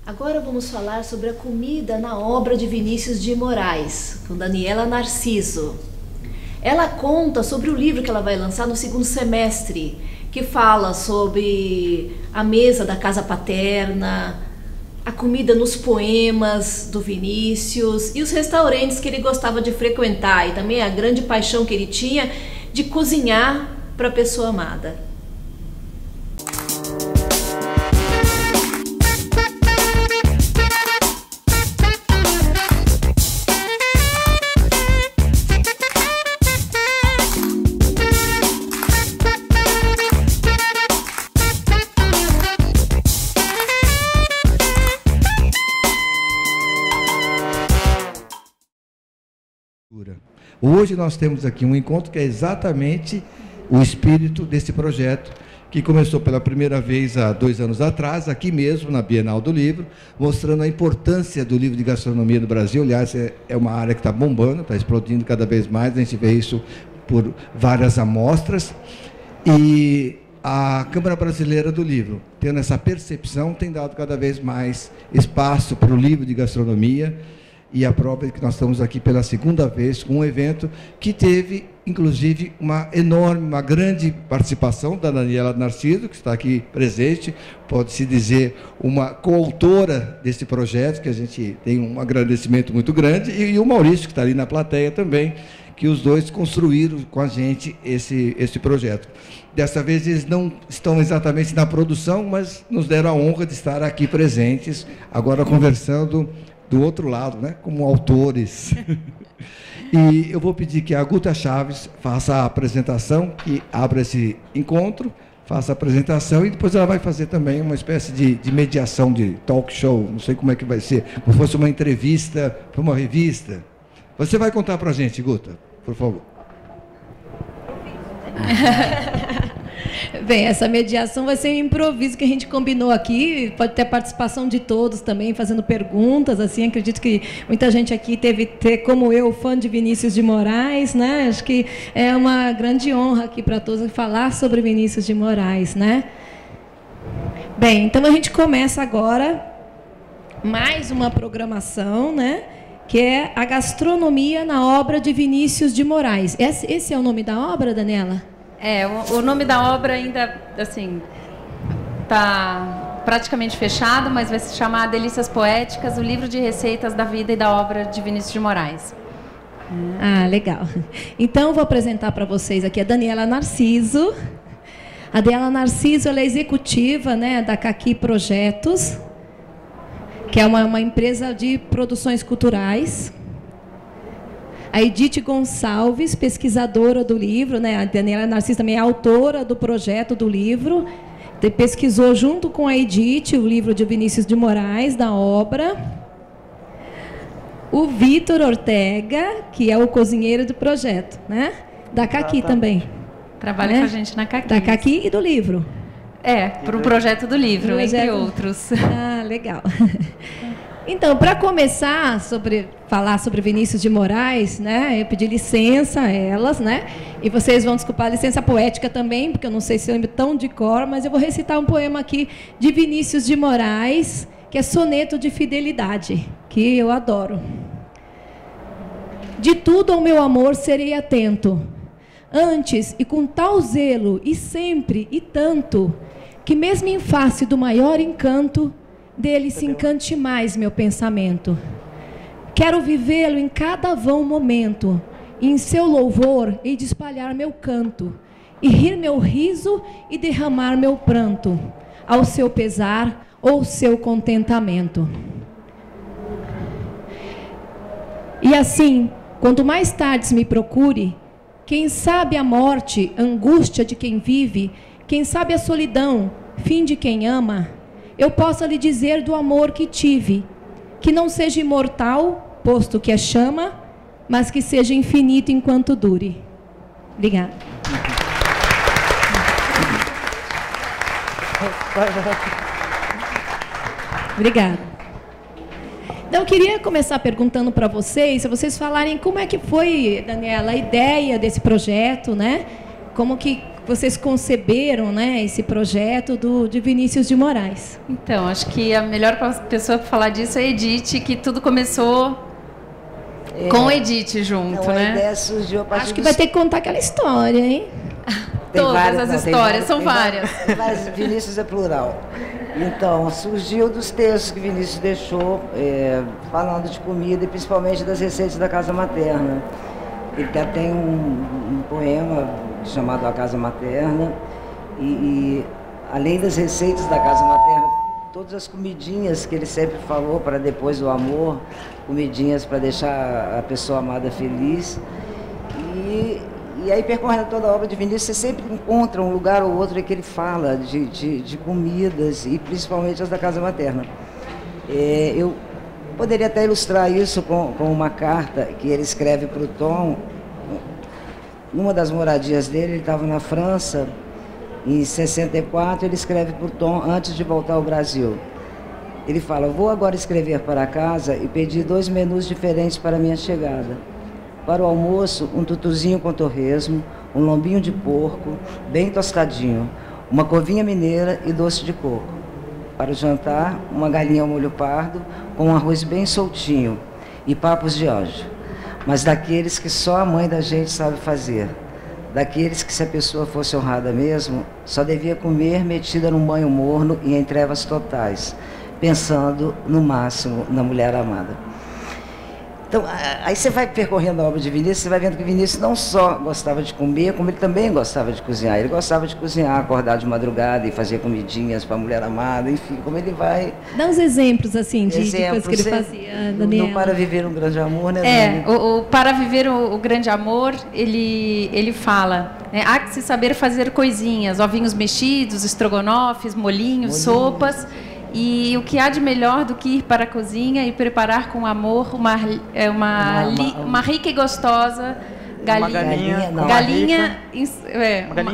Agora vamos falar sobre a comida na obra de Vinícius de Moraes, com Daniela Narciso. Ela conta sobre o livro que ela vai lançar no segundo semestre, que fala sobre a mesa da casa paterna, a comida nos poemas do Vinícius e os restaurantes que ele gostava de frequentar, e também a grande paixão que ele tinha de cozinhar para a pessoa amada. Hoje nós temos aqui um encontro que é exatamente o espírito desse projeto, que começou pela primeira vez há 2 anos atrás, aqui mesmo na Bienal do Livro, mostrando a importância do livro de gastronomia no Brasil. Aliás, é uma área que está bombando, está explodindo cada vez mais, a gente vê isso por várias amostras. E a Câmara Brasileira do Livro, tendo essa percepção, tem dado cada vez mais espaço para o livro de gastronomia. E a prova é que nós estamos aqui pela segunda vez com um evento que teve, inclusive, uma grande participação da Daniela Narciso, que está aqui presente, pode-se dizer uma coautora desse projeto, que a gente tem um agradecimento muito grande, e o Maurício, que está ali na plateia também, que os dois construíram com a gente esse projeto. Dessa vez eles não estão exatamente na produção, mas nos deram a honra de estar aqui presentes, agora conversando do outro lado, né, como autores. E eu vou pedir que a Guta Chaves faça a apresentação, que abra esse encontro, faça a apresentação, e depois ela vai fazer também uma espécie de mediação, de talk show, não sei como é que vai ser, como fosse uma entrevista para uma revista. Você vai contar para a gente, Guta, por favor. Bem, essa mediação vai ser um improviso que a gente combinou aqui, pode ter a participação de todos também, fazendo perguntas, assim, acredito que muita gente aqui como eu, fã de Vinícius de Moraes, né? Acho que é uma grande honra aqui para todos falar sobre Vinícius de Moraes, né? Bem, então a gente começa agora mais uma programação, né? Que é a gastronomia na obra de Vinícius de Moraes. Esse é o nome da obra, Daniela? O nome da obra ainda, assim, está praticamente fechado, mas vai se chamar Delícias Poéticas, o livro de receitas da vida e da obra de Vinícius de Moraes. Ah, legal. Então, vou apresentar para vocês aqui a Daniela Narciso. A Daniela Narciso, ela é executiva, né, da Caqui Projetos, que é uma empresa de produções culturais. A Edith Gonçalves, pesquisadora do livro, né? A Daniela Narciso também é autora do projeto do livro. Pesquisou junto com a Edith o livro de Vinícius de Moraes, da obra. O Vitor Ortega, que é o cozinheiro do projeto, né? Da Caqui também. Trabalha, né, com a gente na Caqui. Da Caqui e do livro. Para o projeto do livro, entre outros. Ah, legal. Então, para começar falar sobre Vinícius de Moraes, né, eu pedi licença a elas, né, e vocês vão desculpar a licença poética também, porque eu não sei se eu lembro tão de cor, mas eu vou recitar um poema aqui de Vinícius de Moraes, que é Soneto de Fidelidade, que eu adoro. De tudo ao meu amor serei atento, antes e com tal zelo, e sempre e tanto, que mesmo em face do maior encanto, dele se encante mais meu pensamento. Quero vivê-lo em cada vão momento, e em seu louvor hei de espalhar meu canto, e rir meu riso e derramar meu pranto, ao seu pesar ou seu contentamento. E assim, quanto mais tarde me procure, quem sabe a morte, angústia de quem vive, quem sabe a solidão, fim de quem ama, eu possa lhe dizer do amor que tive, que não seja imortal, posto que é chama, mas que seja infinito enquanto dure. Obrigada. Obrigada. Então, eu queria começar perguntando para vocês, se vocês falarem como é que foi, Daniela, a ideia desse projeto, né? Como que vocês conceberam, né, esse projeto de Vinícius de Moraes? Então, acho que a melhor pessoa para falar disso é a Edith, que tudo começou com a Edith junto, então, né? A ideia surgiu a partir Acho que vai ter que contar aquela história, hein? Todas as histórias, são várias. Mas Vinícius é plural. Então, surgiu dos textos que Vinícius deixou, falando de comida e principalmente das receitas da casa materna. Ele até tem um poema chamado A Casa Materna e além das receitas da casa materna, todas as comidinhas que ele sempre falou para depois do amor, comidinhas para deixar a pessoa amada feliz. E aí, percorrendo toda a obra de Vinícius, você sempre encontra um lugar ou outro em que ele fala de comidas, e principalmente as da casa materna. Eu poderia até ilustrar isso com uma carta que ele escreve para o Tom. Numa das moradias dele, ele estava na França, em 64, ele escreve para o Tom antes de voltar ao Brasil. Ele fala: vou agora escrever para casa e pedir 2 menus diferentes para a minha chegada. Para o almoço, um tutuzinho com torresmo, um lombinho de porco, bem tostadinho, uma covinha mineira e doce de coco. Para o jantar, uma galinha ao molho pardo, com um arroz bem soltinho e papos de anjo. Mas daqueles que só a mãe da gente sabe fazer. Daqueles que, se a pessoa fosse honrada mesmo, só devia comer metida num banho morno e em trevas totais, pensando, no máximo, na mulher amada. Então, aí você vai percorrendo a obra de Vinícius, você vai vendo que Vinícius não só gostava de comer, como ele também gostava de cozinhar. Ele gostava de cozinhar, acordar de madrugada e fazer comidinhas para a mulher amada, enfim, como ele vai... Dá uns exemplos, assim, de coisas que ele fazia, Daniela. No Para Viver um Grande Amor, né? O Para Viver o Grande Amor, ele fala, né, há que se saber fazer coisinhas, ovinhos mexidos, estrogonofes, molinhos, sopas... E o que há de melhor do que ir para a cozinha e preparar com amor uma rica e gostosa galinha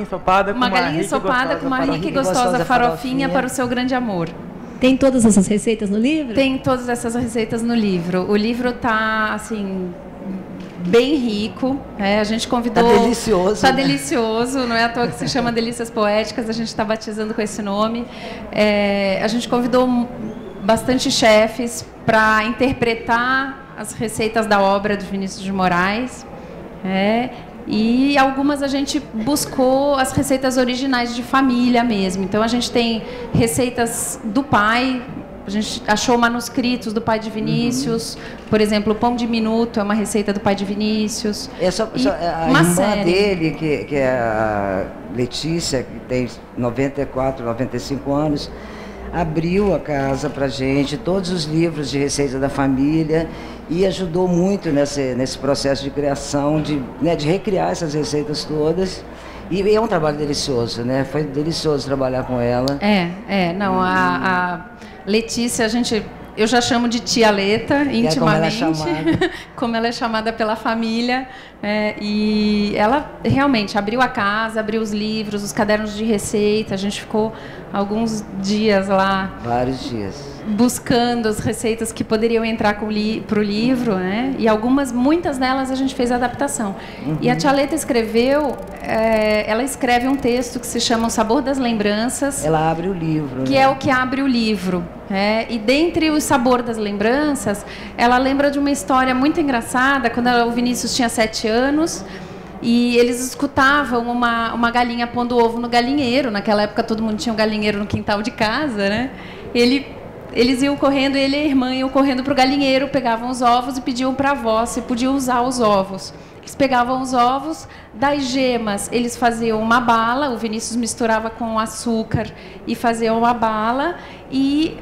ensopada com uma rica e gostosa farofinha para o seu grande amor. Tem todas essas receitas no livro? Tem todas essas receitas no livro. O livro está, assim, bem rico. A gente convidou... Está delicioso. Está delicioso, não é à toa que se chama Delícias Poéticas, a gente está batizando com esse nome. A gente convidou bastante chefes para interpretar as receitas da obra do Vinícius de Moraes. E algumas a gente buscou as receitas originais de família mesmo. Então a gente tem receitas do pai. A gente achou manuscritos do pai de Vinícius, por exemplo, o pão diminuto é uma receita do pai de Vinícius. A irmã dele, que é a Letícia, que tem 94, 95 anos, abriu a casa para a gente, todos os livros de receita da família, e ajudou muito nesse processo de criação, de recriar essas receitas todas. E é um trabalho delicioso, né? Foi delicioso trabalhar com ela. Não, a Letícia, eu já chamo de tia Leta, intimamente, como ela é chamada pela família, e ela realmente abriu a casa, abriu os livros, os cadernos de receita, a gente ficou alguns dias lá. Vários dias. Buscando as receitas que poderiam entrar para o livro, né? E muitas delas a gente fez adaptação. E a tia Leta escreveu, ela escreve um texto que se chama O Sabor das Lembranças. Ela abre o livro. Que é o que abre o livro. E dentre o Sabor das Lembranças, ela lembra de uma história muito engraçada, quando o Vinícius tinha 7 anos, e eles escutavam uma galinha pondo ovo no galinheiro. Naquela época todo mundo tinha um galinheiro no quintal de casa, né? Eles iam correndo, ele e a irmã iam correndo para o galinheiro, pegavam os ovos e pediam para a avó se podiam usar os ovos. Eles pegavam os ovos, das gemas eles faziam uma bala, o Vinícius misturava com açúcar e fazia uma bala, e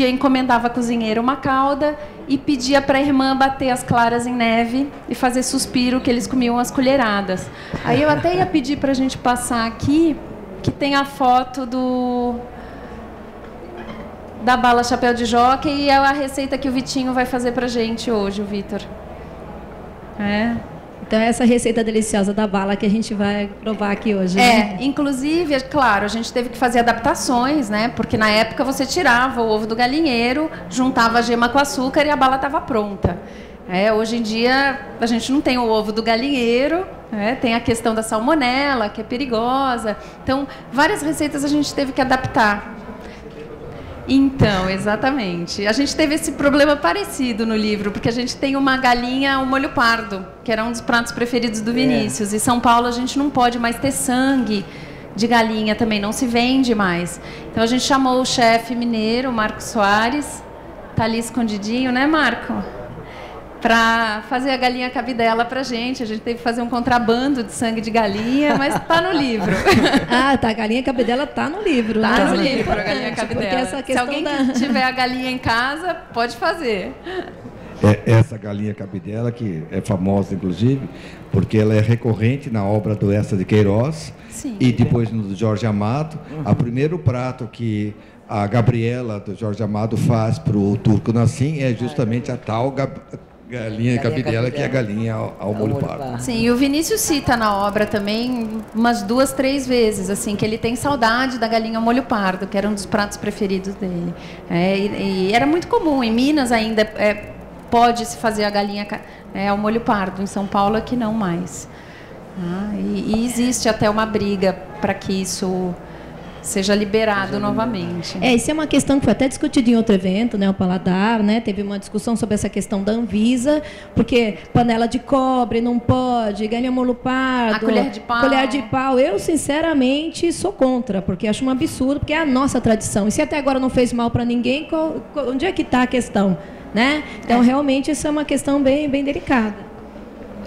encomendava à cozinheira uma calda e pedia para a irmã bater as claras em neve e fazer suspiro, que eles comiam as colheradas. Aí eu até ia pedir para a gente passar aqui, que tem a foto da bala chapéu de jockey, e é a receita que o Vitinho vai fazer pra gente hoje, o Vitor. Então é essa receita deliciosa da bala que a gente vai provar aqui hoje. Né? Inclusive, claro, a gente teve que fazer adaptações, né? Porque na época você tirava o ovo do galinheiro, juntava a gema com açúcar e a bala estava pronta. Hoje em dia, a gente não tem o ovo do galinheiro, tem a questão da salmonela, que é perigosa. Então, várias receitas a gente teve que adaptar. Então, exatamente. A gente teve esse problema parecido no livro, porque a gente tem uma galinha ao molho pardo, que era um dos pratos preferidos do Vinícius. Em São Paulo, a gente não pode mais ter sangue de galinha também, não se vende mais. Então, a gente chamou o chefe mineiro, Marco Soares, tá ali escondidinho, né, Marco? Para fazer a galinha cabidela para a gente teve que fazer um contrabando de sangue de galinha, mas está no livro. A galinha cabidela está no livro. Está no livro, a galinha cabidela. Essa Se alguém tiver a galinha em casa, pode fazer. Essa galinha cabidela, que é famosa, inclusive, porque ela é recorrente na obra do Eça de Queiroz. Sim. E depois no do Jorge Amado. O primeiro prato que a Gabriela, do Jorge Amado, faz para o Turco Nassim é justamente a tal galinha cabidela, que é a galinha ao molho pardo. Sim, e o Vinícius cita na obra também umas 2, 3 vezes, assim, que ele tem saudade da galinha ao molho pardo, que era um dos pratos preferidos dele. E era muito comum, em Minas ainda pode-se fazer a galinha ao molho pardo, em São Paulo é que não mais. E existe até uma briga para que isso seja liberado novamente. Isso é uma questão que foi até discutida em outro evento, né, o Paladar, né, teve uma discussão sobre essa questão da Anvisa, porque panela de cobre não pode, galinha molho pardo, a colher de pau. Eu, sinceramente, sou contra, porque acho um absurdo, porque é a nossa tradição. E se até agora não fez mal para ninguém, onde é que está a questão? Né? Então, realmente, isso é uma questão bem, bem delicada.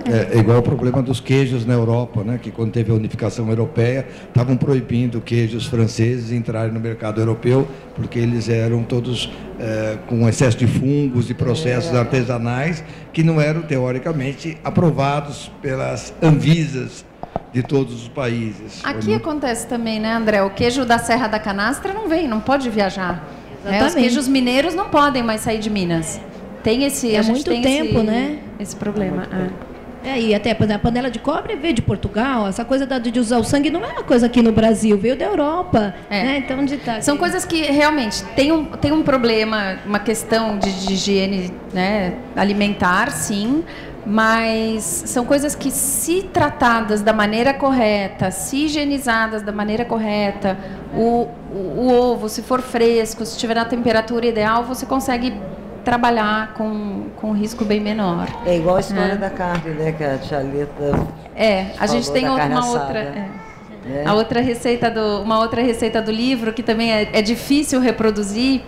É igual o problema dos queijos na Europa, né? Que quando teve a unificação europeia, estavam proibindo queijos franceses entrarem no mercado europeu, porque eles eram todos com excesso de fungos e processos artesanais que não eram, teoricamente, aprovados pelas Anvisas de todos os países. Aqui acontece também, né, André? O queijo da Serra da Canastra não pode viajar. Os queijos mineiros não podem mais sair de Minas. Tem esse... Há muito tempo, né? Esse problema. E até a panela de cobre veio de Portugal, essa coisa de usar o sangue não é uma coisa aqui no Brasil, veio da Europa. Né? Então, são coisas que realmente tem um problema, uma questão de higiene, né, alimentar, sim, mas são coisas que, se tratadas da maneira correta, se higienizadas da maneira correta, o ovo, se for fresco, se estiver na temperatura ideal, você consegue trabalhar com um risco bem menor. É igual a história da carne, né? Que a Tchaleta a gente tem uma outra receita do livro que também é difícil reproduzir,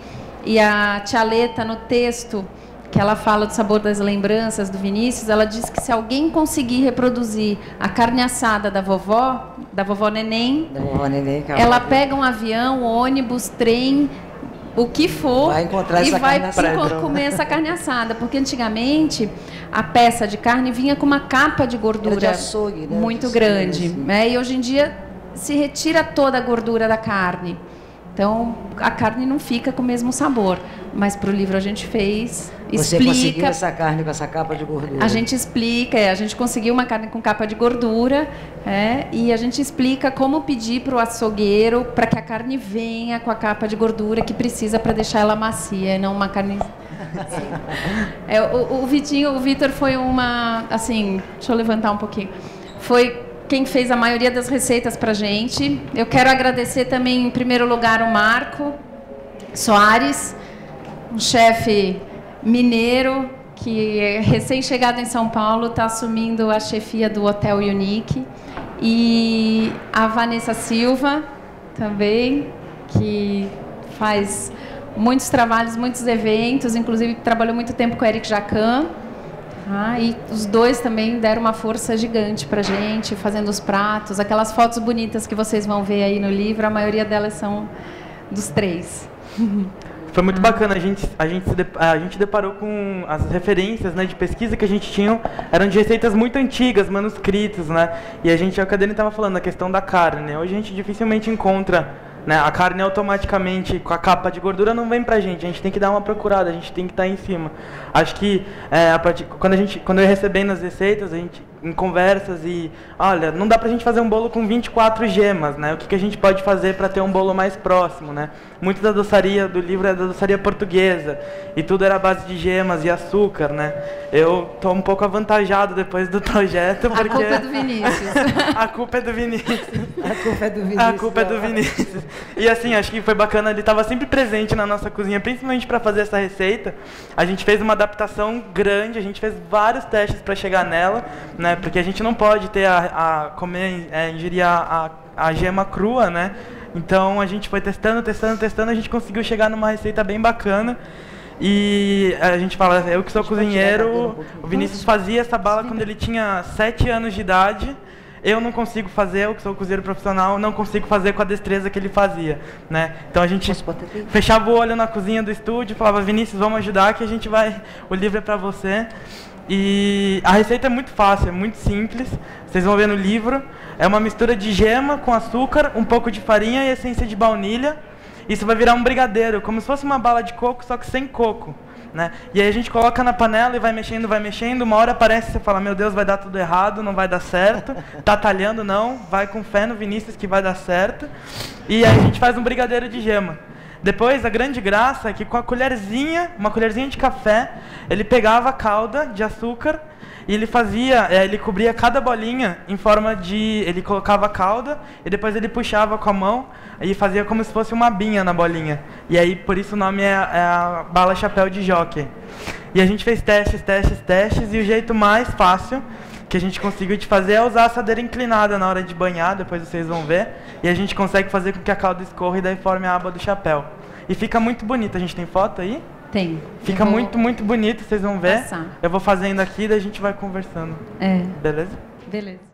e a Tchaleta, no texto que ela fala do sabor das lembranças do Vinícius, ela diz que se alguém conseguir reproduzir a carne assada da vovó Neném, ela pega um avião, ônibus, trem, o que for, e vai comer essa carne assada, porque antigamente a peça de carne vinha com uma capa de gordura de açougue, né? muito grande, né? E hoje em dia se retira toda a gordura da carne, então a carne não fica com o mesmo sabor. Mas para o livro a gente Você conseguiu essa carne com essa capa de gordura? A gente explica, a gente conseguiu uma carne com capa de gordura, e a gente explica como pedir para o açougueiro para que a carne venha com a capa de gordura que precisa para deixar ela macia, não uma carne... O Vitor foi assim, deixa eu levantar um pouquinho, foi quem fez a maioria das receitas para a gente. Eu quero agradecer também, em primeiro lugar, o Marco Soares, um chefe mineiro que é recém-chegado em São Paulo, está assumindo a chefia do Hotel Unique, e a Vanessa Silva também, que faz muitos trabalhos, muitos eventos, inclusive trabalhou muito tempo com o Eric Jacan, e os dois também deram uma força gigante para a gente, fazendo os pratos, aquelas fotos bonitas que vocês vão ver aí no livro, a maioria delas são dos 3. Foi muito bacana, a gente deparou com as referências, né, de pesquisa que a gente tinha, eram de receitas muito antigas, manuscritos, né, e a Cadene estava falando a questão da carne, hoje a gente dificilmente encontra, né, a carne automaticamente com a capa de gordura não vem pra gente, a gente tem que dar uma procurada, a gente tem que estar em cima. Acho que quando eu ia recebendo as receitas, em conversas e, olha, não dá pra gente fazer um bolo com 24 gemas, né? O que a gente pode fazer para ter um bolo mais próximo, né? Muito da doçaria do livro é da doçaria portuguesa e tudo era à base de gemas e açúcar, né? Eu tô um pouco avantajado depois do projeto porque... A culpa é do Vinícius. A culpa é do Vinícius. A culpa é do Vinícius. A culpa é do Vinícius. E assim, acho que foi bacana, ele estava sempre presente na nossa cozinha, principalmente para fazer essa receita. A gente fez uma adaptação grande, a gente fez vários testes para chegar nela, né? Porque a gente não pode ter ingerir a gema crua, né? Então a gente foi testando, a gente conseguiu chegar numa receita bem bacana. E a gente fala, eu que sou cozinheiro, o Vinícius fazia essa bala quando ele tinha 7 anos de idade. Eu não consigo fazer, eu que sou cozinheiro profissional, não consigo fazer com a destreza que ele fazia, né? Então a gente fechava o olho na cozinha do estúdio, falava, Vinícius, vamos ajudar que a gente vai, o livro é pra você. E a receita é muito fácil, é muito simples, vocês vão ver no livro. É uma mistura de gema com açúcar, um pouco de farinha e essência de baunilha. Isso vai virar um brigadeiro, como se fosse uma bala de coco, só que sem coco, né? E aí a gente coloca na panela e vai mexendo, uma hora aparece, você fala, meu Deus, vai dar tudo errado, não vai dar certo, tá talhando, não, vai com fé no Vinícius que vai dar certo. E aí a gente faz um brigadeiro de gema. Depois, a grande graça é que com a colherzinha, uma colherzinha de café, ele pegava a calda de açúcar e ele fazia, ele cobria cada bolinha em forma de... Ele colocava a calda e depois ele puxava com a mão e fazia como se fosse uma abinha na bolinha. E aí, por isso o nome é a bala chapéu de jockey. E a gente fez testes e o jeito mais fácil que a gente conseguiu de fazer é usar a assadeira inclinada na hora de banhar, depois vocês vão ver. E a gente consegue fazer com que a calda escorra e daí forme a aba do chapéu. E fica muito bonito. A gente tem foto aí? Tem. Fica muito, muito bonito, vocês vão ver. Passar. Eu vou fazendo aqui e daí a gente vai conversando. É. Beleza? Beleza.